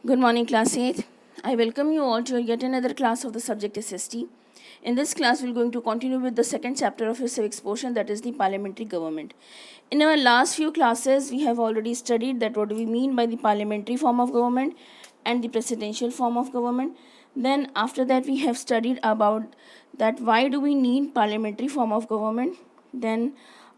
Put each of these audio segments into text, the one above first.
Good morning, class 8. I welcome you all to yet another class of the subject SST. In this class, we're going to continue with the second chapter of your civics portion, that is the parliamentary government. In our last few classes, we have already studied that what do we mean by the parliamentary form of government and the presidential form of government. Then after that, we have studied about that why do we need parliamentary form of government. Then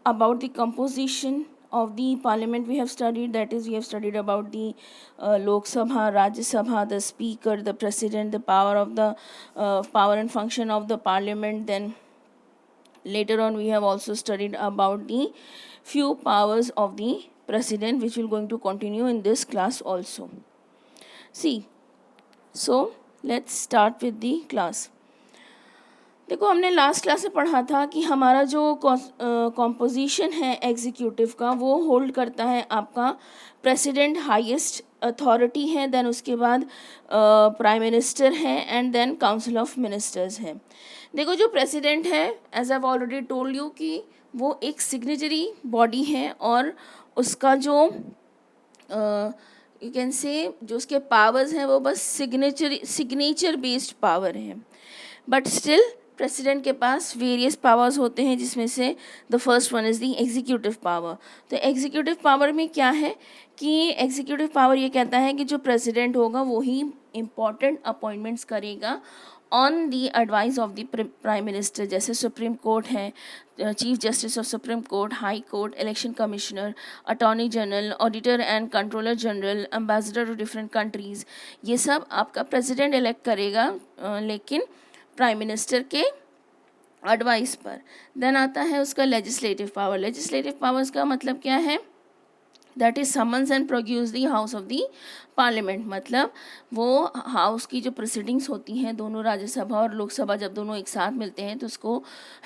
about the composition of the parliament we have studied, that is we have studied about the Lok Sabha, Rajya Sabha, the speaker, the president, the power and function of the parliament. Then later on we have also studied about the few powers of the president, which will going to continue in this class also. See, so let's start with the class. देखो, हमने last class में पढ़ा था कि हमारा जो composition है executive का वो होल्ड करता है आपका प्रेसिडेंट हाईएस्ट अथॉरिटी है, देन उसके बाद प्राइम मिनिस्टर है and then council of ministers है. देखो, जो प्रेसिडेंट है as I already told you कि वो एक सिग्नेचरी बॉडी है और उसका जो यू कैन से जो उसके पावर्स हैं वो बस सिग्नेचर बेस्ड पावर है. बट स्टिल प्रेसिडेंट के पास वेरियस पावर्स होते हैं, जिसमें से the first one is the executive power. तो एग्जीक्यूटिव पावर में क्या है कि एग्जीक्यूटिव पावर ये कहता है कि जो प्रेसिडेंट होगा वो ही इम्पॉर्टेंट अपॉइंटमेंट्स करेगा on the advice of the prime minister. जैसे सुप्रीम कोर्ट है, chief justice of supreme court, high court, election commissioner, attorney general, auditor and controller general, ambassador to different countries, ये सब आपका president elect करेगा लेकिन prime minister के advice पर. Then आता है उसका लेजिस्लेटिव पावर. लेजिस्लेटिव पावर्स का मतलब क्या है? That is summons and produce the house of the parliament. मतलब वो हाउस की जो प्रोसीडिंग्स होती हैं, दोनों राज्यसभा और लोकसभा जब दोनों एक साथ मिलते हैं तो उसको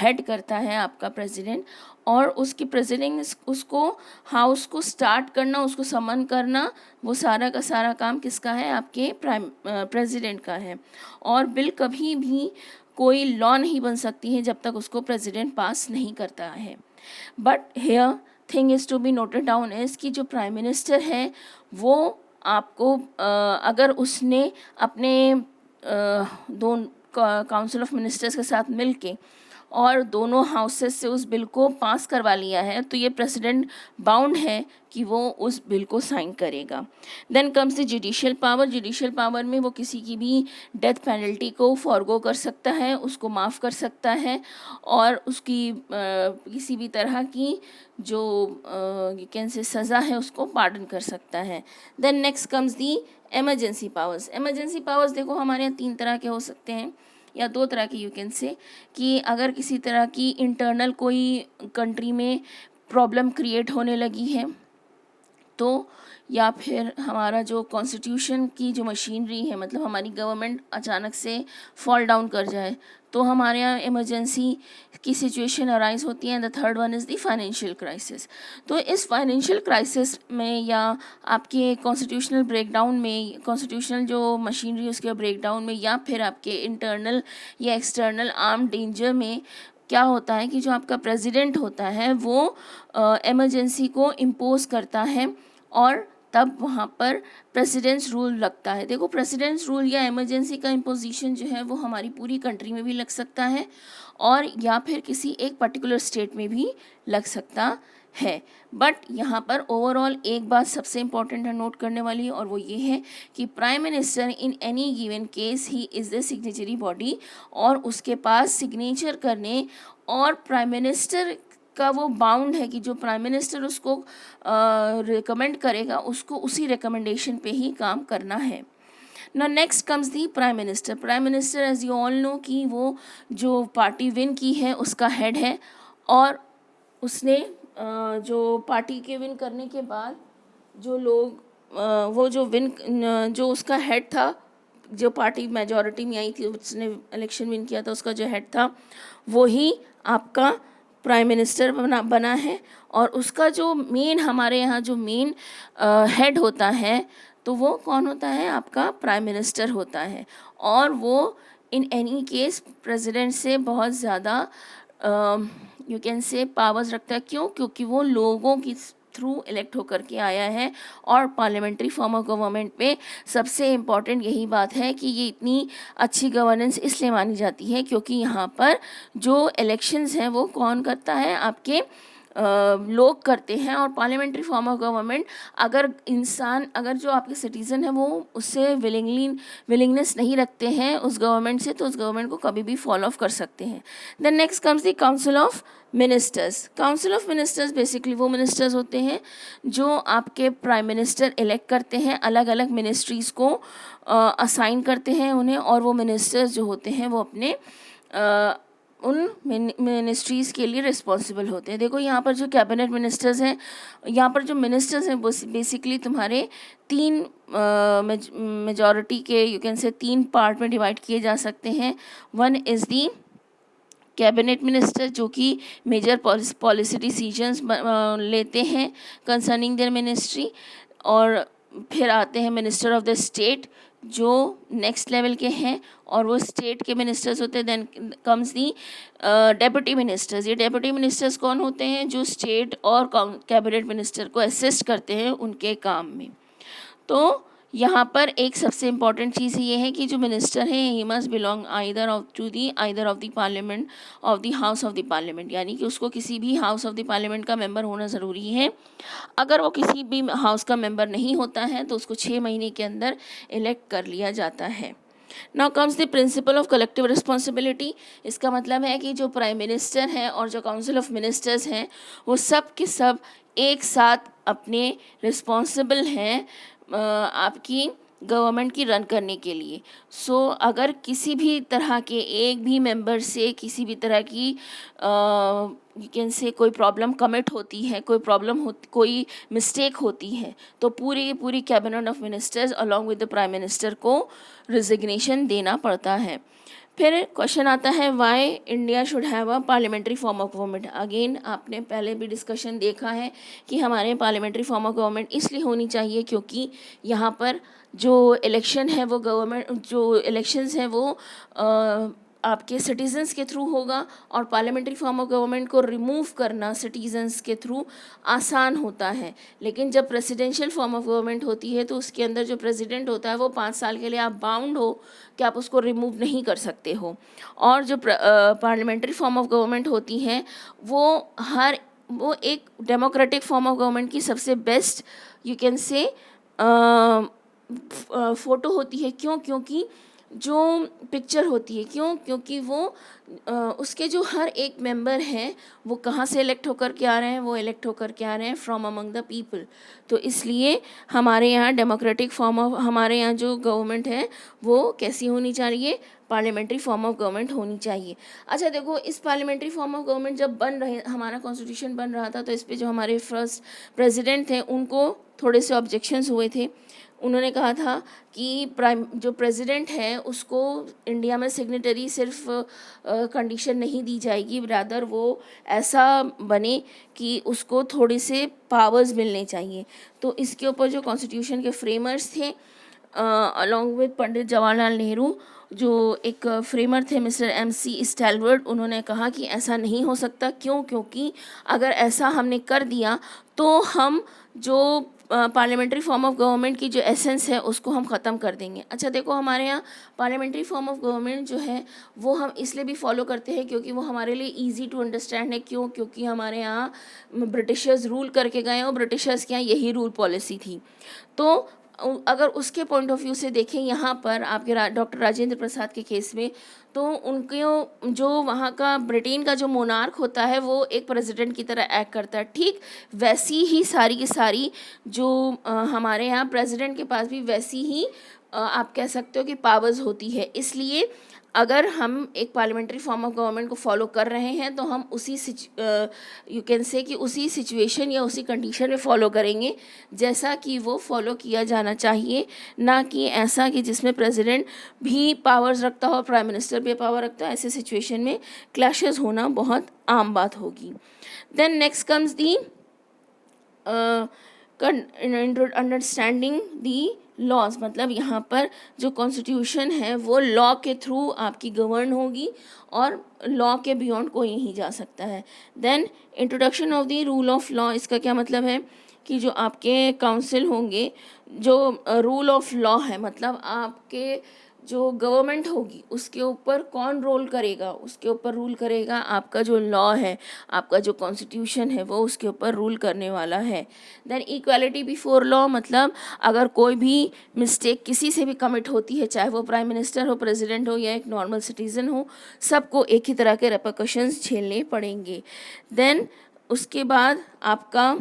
हेड करता है आपका प्रेसिडेंट, और उसकी प्रेसिडिंग्स उसको हाउस को स्टार्ट करना, उसको समन करना, वो सारा का सारा काम किसका है? आपके प्रेसिडेंट का है. और बिल कभी भी कोई लॉ नहीं बन सकती है जब तक उसको प्रेसिडेंट पास नहीं करता है. But here thing is to be noted down is कि जो प्राइम मिनिस्टर है वो आपको अगर उसने अपने दो काउंसिल ऑफ मिनिस्टर्स के साथ मिलके और दोनों हाउसेस से उस बिल को पास करवा लिया है तो ये प्रेसिडेंट बाउंड है कि वो उस बिल को साइन करेगा. Then comes the judicial power. Judicial power में वो किसी की भी डेथ पेनल्टी को फॉरगो कर सकता है, उसको माफ़ कर सकता है, और उसकी किसी भी तरह की जो यू कैन से सज़ा है उसको पार्डन कर सकता है. Then next comes the emergency powers. Emergency powers देखो हमारे यहाँ 3 तरह के हो सकते हैं या 2 तरह की, यू कैन से कि अगर किसी तरह की इंटरनल कोई कंट्री में प्रॉब्लम क्रिएट होने लगी है तो, या फिर हमारा जो कॉन्स्टिट्यूशन की जो मशीनरी है, मतलब हमारी गवर्नमेंट अचानक से फॉल डाउन कर जाए तो हमारे यहाँ इमरजेंसी की सिचुएशन अराइज होती है. The third one is the financial crisis. तो इस फाइनेंशियल क्राइसिस में या आपके कॉन्स्टिट्यूशनल ब्रेकडाउन में, कॉन्स्टिट्यूशनल जो मशीनरी है उसके ब्रेकडाउन में, या फिर आपके इंटरनल या एक्सटर्नल आर्म डेंजर में क्या होता है कि जो आपका प्रेसिडेंट होता है वो इमरजेंसी को इम्पोज करता है और तब वहाँ पर प्रेसिडेंट्स रूल लगता है. देखो, प्रेसिडेंट्स रूल या इमरजेंसी का इम्पोजिशन जो है वो हमारी पूरी कंट्री में भी लग सकता है और या फिर किसी एक पर्टिकुलर स्टेट में भी लग सकता है. बट यहाँ पर ओवरऑल एक बात सबसे इम्पॉर्टेंट है नोट करने वाली, और वो ये है कि prime minister in any given case he is the signatory body, और उसके पास सिग्नेचर करने और प्राइम मिनिस्टर का वो बाउंड है कि जो प्राइम मिनिस्टर उसको रिकमेंड करेगा उसको उसी रिकमेंडेशन पे ही काम करना है. ना next comes the prime minister. Prime minister as you all know कि वो जो पार्टी विन की है उसका हेड है, और उसने जो पार्टी के विन करने के बाद जो लोग वो जो उसका हेड था, जो पार्टी मेजॉरिटी में आई थी, उसने इलेक्शन विन किया था, उसका जो हेड था वो ही आपका प्राइम मिनिस्टर बना है. और उसका जो मेन हमारे यहाँ जो मेन हेड होता है तो वो कौन होता है? आपका प्राइम मिनिस्टर होता है. और वो इन एनी केस प्रेसिडेंट से बहुत ज़्यादा यू कैन से पावर्स रखता है. क्यों? क्योंकि वो लोगों की थ्रू इलेक्ट होकर के आया है। और पार्लियामेंट्री फॉर्म ऑफ गवर्नमेंट में सबसे इम्पॉर्टेंट यही बात है कि ये इतनी अच्छी गवर्नेंस इसलिए मानी जाती है क्योंकि यहाँ पर जो इलेक्शंस हैं वो कौन करता है, आपके लोग करते हैं। और पार्लियामेंट्री फॉर्म ऑफ गवर्नमेंट अगर जो आपके सिटीज़न है वो उससे विलिंगनेस नहीं रखते हैं उस गवर्नमेंट से, तो उस गवर्नमेंट को कभी भी फॉलो ऑफ कर सकते हैं। Then next comes the council of ministers. Council of ministers basically वो मिनिस्टर्स होते हैं जो आपके प्राइम मिनिस्टर इलेक्ट करते हैं, अलग अलग मिनिस्ट्रीज़ को असाइन करते हैं उन्हें, और वो मिनिस्टर्स जो होते हैं वो अपने उन मिनिस्ट्रीज़ के लिए रिस्पॉन्सिबल होते हैं। देखो यहाँ पर जो कैबिनेट मिनिस्टर्स हैं, यहाँ पर जो मिनिस्टर्स हैं बेसिकली तुम्हारे तीन मेजॉरिटी के, यू कैन से 3 पार्ट में डिवाइड किए जा सकते हैं। One is the cabinet minister जो कि मेजर पॉलिसी डिसीजंस लेते हैं कंसर्निंग देयर मिनिस्ट्री, और फिर आते हैं मिनिस्टर ऑफ द स्टेट जो नेक्स्ट लेवल के हैं और वो स्टेट के मिनिस्टर्स होते हैं। Then comes the deputy ministers. ये डेप्यूटी मिनिस्टर्स कौन होते हैं, जो स्टेट और कैबिनेट मिनिस्टर को असिस्ट करते हैं उनके काम में। तो यहाँ पर एक सबसे इम्पॉर्टेंट चीज़ ये है कि जो मिनिस्टर है he must belong either of the parliament of the house of the parliament, यानी कि उसको किसी भी हाउस ऑफ द पार्लियामेंट का मेंबर होना ज़रूरी है। अगर वो किसी भी हाउस का मेंबर नहीं होता है तो उसको 6 महीने के अंदर इलेक्ट कर लिया जाता है। Now comes the principle of collective responsibility. इसका मतलब है कि जो प्राइम मिनिस्टर हैं और जो काउंसिल ऑफ मिनिस्टर्स हैं वो सब के सब एक साथ अपने रिस्पॉन्सिबल हैं आपकी गवर्नमेंट की रन करने के लिए। सो अगर किसी भी तरह के एक भी मेंबर से किसी भी तरह की यू कैन से कोई प्रॉब्लम कमिट होती है, कोई मिस्टेक होती है, तो पूरी cabinet of ministers along with the prime minister को रिजिग्नेशन देना पड़ता है। फिर क्वेश्चन आता है why India should have a parliamentary form of government. Again आपने पहले भी डिस्कशन देखा है कि हमारे पार्लियामेंट्री फॉर्म ऑफ गवर्नमेंट इसलिए होनी चाहिए क्योंकि यहाँ पर जो इलेक्शन है वो इलेक्शंस हैं वो आपके सिटीजन्स के थ्रू होगा, और पार्लियामेंट्री फॉर्म ऑफ गवर्नमेंट को रिमूव करना सिटीजन्स के थ्रू आसान होता है। लेकिन जब प्रेसिडेंशियल फॉर्म ऑफ गवर्नमेंट होती है तो उसके अंदर जो प्रेसिडेंट होता है वो 5 साल के लिए आप बाउंड हो कि आप उसको रिमूव नहीं कर सकते हो। और जो पार्लियामेंट्री फॉर्म ऑफ गवर्नमेंट होती है वो एक डेमोक्रेटिक फॉर्म ऑफ गवर्नमेंट की सबसे best you can say photo होती है। क्योंकि जो पिक्चर होती है क्योंकि वो उसके जो हर एक मेंबर हैं वो कहाँ से इलेक्ट होकर के आ रहे हैं, वो इलेक्ट होकर के आ रहे हैं फ्रॉम अमंग द पीपल। तो इसलिए हमारे यहाँ डेमोक्रेटिक फॉर्म ऑफ हमारे यहाँ जो गवर्नमेंट है वो कैसी होनी चाहिए, पार्लियामेंट्री फॉर्म ऑफ गवर्नमेंट होनी चाहिए। अच्छा देखो, इस पार्लियामेंट्री फॉर्म ऑफ गवर्नमेंट जब हमारा कॉन्स्टिट्यूशन बन रहा था तो इस पर जो हमारे फर्स्ट प्रेसिडेंट थे उनको थोड़े से ऑब्जेक्शंस हुए थे। उन्होंने कहा था कि जो प्रेसिडेंट है उसको इंडिया में सिग्नेटरी सिर्फ कंडीशन नहीं दी जाएगी, रादर वो ऐसा बने कि उसको थोड़े से पावर्स मिलने चाहिए। तो इसके ऊपर जो कॉन्स्टिट्यूशन के फ्रेमर्स थे अलॉन्ग विद पंडित जवाहरलाल नेहरू, जो एक फ्रेमर थे मिस्टर MC स्टैलवर्ट, उन्होंने कहा कि ऐसा नहीं हो सकता। क्योंकि अगर ऐसा हमने कर दिया तो हम जो पार्लियामेंट्री फॉर्म ऑफ गवर्नमेंट की जो एसेंस है उसको हम ख़त्म कर देंगे। अच्छा देखो, हमारे यहाँ पार्लियामेंट्री फॉर्म ऑफ गवर्नमेंट जो है वो हम इसलिए भी फॉलो करते हैं क्योंकि वो हमारे लिए इजी टू अंडरस्टैंड है। क्योंकि हमारे यहाँ ब्रिटिशर्स रूल करके गए और ब्रिटिशर्स के यहाँ यही रूल पॉलिसी थी। तो अगर उसके पॉइंट ऑफ व्यू से देखें यहाँ पर आपके डॉक्टर राजेंद्र प्रसाद के केस में, तो उनके जो वहाँ का ब्रिटेन का जो मोनार्क होता है वो एक प्रेसिडेंट की तरह एक्ट करता है। ठीक वैसी ही सारी की सारी जो हमारे यहाँ प्रेसिडेंट के पास भी वैसी ही आप कह सकते हो कि पावर्स होती है। इसलिए अगर हम एक पार्लियामेंट्री फॉर्म ऑफ गवर्नमेंट को फॉलो कर रहे हैं तो हम उसी यू कैन से कि उसी सिचुएशन या उसी कंडीशन में फॉलो करेंगे जैसा कि वो फॉलो किया जाना चाहिए, ना कि ऐसा कि जिसमें प्रेसिडेंट भी पावर्स रखता हो, प्राइम मिनिस्टर भी पावर रखता हो। ऐसे सिचुएशन में क्लैशेस होना बहुत आम बात होगी। Then next comes the understanding the laws, मतलब यहाँ पर जो कॉन्स्टिट्यूशन है वो लॉ के थ्रू आपकी गवर्न होगी और लॉ के बियॉन्ड कोई नहीं जा सकता है. Then introduction of the rule of law, इसका क्या मतलब है कि जो आपके काउंसिल होंगे, जो रूल ऑफ लॉ है मतलब आपके जो गवर्नमेंट होगी उसके ऊपर कौन रोल करेगा, उसके ऊपर रूल करेगा आपका जो लॉ है, आपका जो कॉन्स्टिट्यूशन है वो उसके ऊपर रूल करने वाला है. देन इक्वालिटी बिफोर लॉ, मतलब अगर कोई भी मिस्टेक किसी से भी कमिट होती है, चाहे वो प्राइम मिनिस्टर हो, प्रेसिडेंट हो या एक नॉर्मल सिटीज़न हो, सबको एक ही तरह के रेपरकशंस झेलने पड़ेंगे. देन उसके बाद आपका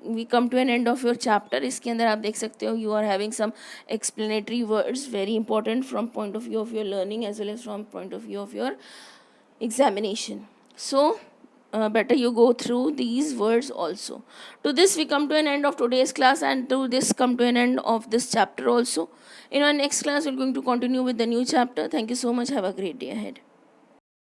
we come to an end of your chapter. इसके अंदर आप देख सकते हो you are having some explanatory words very important from point of view of your learning as well as from point of view of your examination. So better you go through these words also. To this we come to an end of today's class, and to this come to an end of this chapter also. In our next class we're going to continue with the new chapter. Thank you so much. Have a great day ahead.